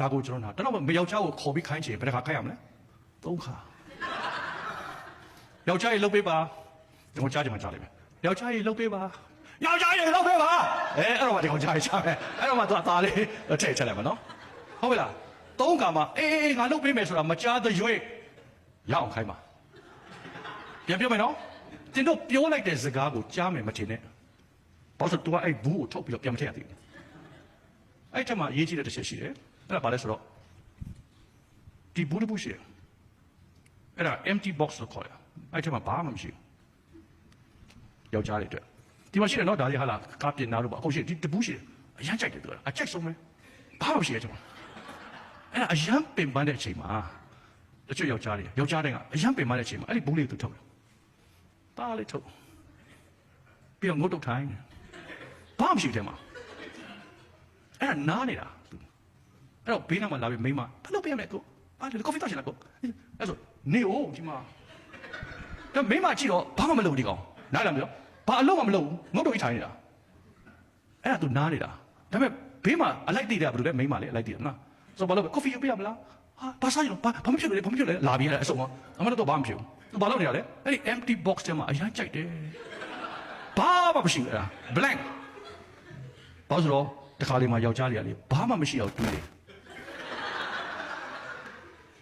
ဒါကိုကျွန်တော်တော့မယောက်ျားကိုခေါ်ပြီးခိုင်းချင်ဘယ်တစ်ခါခိုင်းရမလဲ3 ခါယောက်ျားရေလှုပ်ပေးပါကျွန်တော်ကြားချင်မှကြားလိုက်မယ်ယောက်ျားရေလှုပ်ပေးပါယောက်ျားရေလှုပ်ပေးပါအဲ့တော့မှဒီကောင်ကြားရချမယ်အဲ့တော့မှသူအသားလေးထည့်ချက်လိုက်မှာနော်ဟုတ်ပြီလား3 ခါမှအေးငါလှုပ်ပေးမယ်ဆိုတာမကြားသရွေ့ရအောင်ခိုင်းပါပြန်ပြောမယ်နော်တင်တို့ပြောလိုက်တဲ့စကားကိုကြားမယ်မထင်နဲ့ဘာလို့ तू ကအဲ့ဘူးကိုထုတ်ပြီးတော့ပြန်မထည့်ရသေးဘူးအဲ့ထက်မှအရေးကြီးတဲ့တစ်ချက်ရှိတယ်အဲ့ဒါဘာလဲဆိုတော့ဒီဘူးတစ်ဘူးရှိတယ်အဲ့ဒါ empty box လို့ခေါ်တယ်အဲ့ထက်မှဘာမှမရှိဘူးယောက်ျားတွေအတွက်ဒီမှာရှိတယ်နော်ဒါကြီးဟာလားကားပြင်နာလို့ပါအခုရှိတယ်ဒီတဘူးရှိတယ်အရန်ကြိုက်တယ်သူကအကြိုက်ဆုံးပဲဘာမှမရှိရကျွန်တော်အဲ့ဒါအရန်ပင်ပန်းတဲ့အချိန်မှာတချို့ယောက်ျားတွေကအရန်ပင်ပန်းတဲ့အချိန်မှာအဲ့ဒီဘူးလေးသူထုတ်တယ်တားလေးထုတ်ပြီးတော့ငုတ်တုတ်ထိုင်းဘာမှမရှိတဲ့မှာအဲ့ဒါနားနေတာအဲ့တော့ဘေးနားမှာလာပြီးမိန်းမဘာလုပ်ပေးရမလဲကိုဘာလဲကော်ဖီတောက်ချင်လားကိုအဲ့ဆိုနေဦးဒီမှာဒါမိန်းမကြည့်တော့ဘာမှမလုပ်ဒီကောင်နားလာမလို့ဘာအလုပ်မှမလုပ်ဘူးငုတ်တုတ်ကြီးထိုင်းနေတာအဲ့ဒါသူနားနေတာဒါပေမဲ့ဘေးမှာအလိုက်တိတယ်ဘယ်လိုလဲမိန်းမလေးအလိုက်တိတယ်နော်ဆိုဘာလို့ကော်ဖီယူပေးရမလားဟာဘာစားရလို့ဘာမဖြစ်လို့လဲလာပြီးရတဲ့အစုံအမတော့ဘာမှမဖြစ်ဘူးသူဘာလုပ်နေတာလဲအဲ့ဒီ empty box ထဲမှာအရန်ကြိုက်တယ်ဘာမှမရှိဘူးအဲ့ဒါ blank ဘာလို့ဆိုတော့တခါလေးမှာယောက်ျားလေးကလေဘာမှမရှိအောင်တွေးတယ်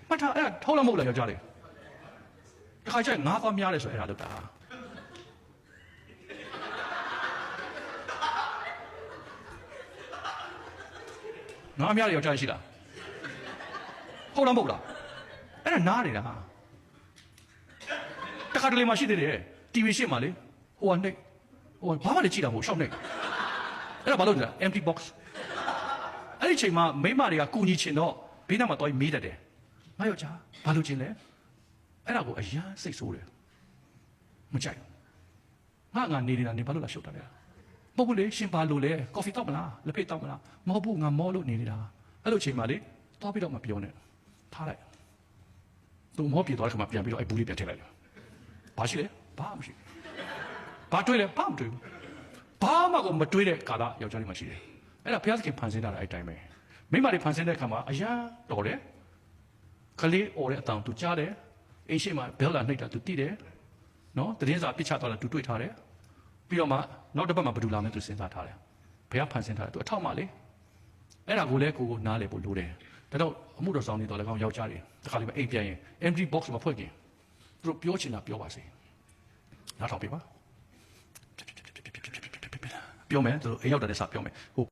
မထားအဲ့ဒါထောက်လို့မဟုတ်လားယောက်ျားလေးတခါကျရင်ငါးသွားများတယ်ဆိုအဲ့ဒါလုပ်တာငါးများတယ်ယောက်ျားရှိလားဟုတ်လားမဟုတ်လားအဲ့ဒါနားနေတာတခါတလေမှရှိသေးတယ် TV ရှေ့မှာလေဟိုကနေဟိုဘာမှလည်းကြည့်တာမဟုတ်ရှောက်နေအဲ့ဒါဘာလို့လဲ empty box အဲ့ဒီချိန်မှာမိန်းမတွေကကူညီချင်တော့ဘေးနားမှာသွားပြီးမေးတတ်တယ်ငါယောက်ျားဘာလို့ချင်လဲအဲ့ဒါကိုအရန်စိတ်ဆိုးတယ်မကြိုက်ငါနေနေတာနေဘာလို့လာရှုပ်တာလဲမဟုတ်ဘူးလေရှင်ဘာလို့လဲကော်ဖီတောက်မလားလက်ဖက်တောက်မလားမဟုတ်ဘူးငါမောလို့နေနေတာအဲ့လိုချိန်မှာလေသွားပြီးတော့မပြောနဲ့ထားလိုက်သူမောပြေသွားတဲ့ခါမှာပြန်ပြီးတော့အဲ့ဘူးလေးပြန်ထည့်လိုက်တယ်ဘာရှိလဲဘာမှမရှိဘာတွေးလဲဘာမှမတွေးဘူးဘာမှကိုမတွေးတဲ့ကာလယောက်ျားလေးမှရှိတယ်အဲ့ဒါဘုရားသခင်ဖန်ဆင်းတာအဲ့တိုင်းပဲမိမတွေဖန်ဆင်းတဲ့ခါမှာအရာတော်တယ်ကလေးអော်တဲ့အတောင်သူကြားတယ်အိမ်ရှိမှာဘဲလာနှိပ်တာသူတိတယ်နော်တည်င်းစာပြစ်ချသွားတာသူတွေ့ထားတယ်ပြီးတော့မှနောက်တစ်ပတ်မှာဘယ်သူလာမလဲသူစဉ်းစားထားတယ်ဘုရားဖန်ဆင်းထားတယ်သူအထောက်မှလေအဲ့ဒါကိုလည်းကိုနားလေဖို့လိုတယ်ဒါတော့အမှုတော်ဆောင်နေတော့လည်းကောင်းယောက်ျားတွေတခါလေးပဲအိမ်ပြန်ရင် empty box မှာဖွင့်ခင်သူတို့ပြောချင်တာပြောပါစေနားထောင်ပေးပါပြောမယ်သူအိမ်ရောက်တဲ့စပြောမယ်ဟို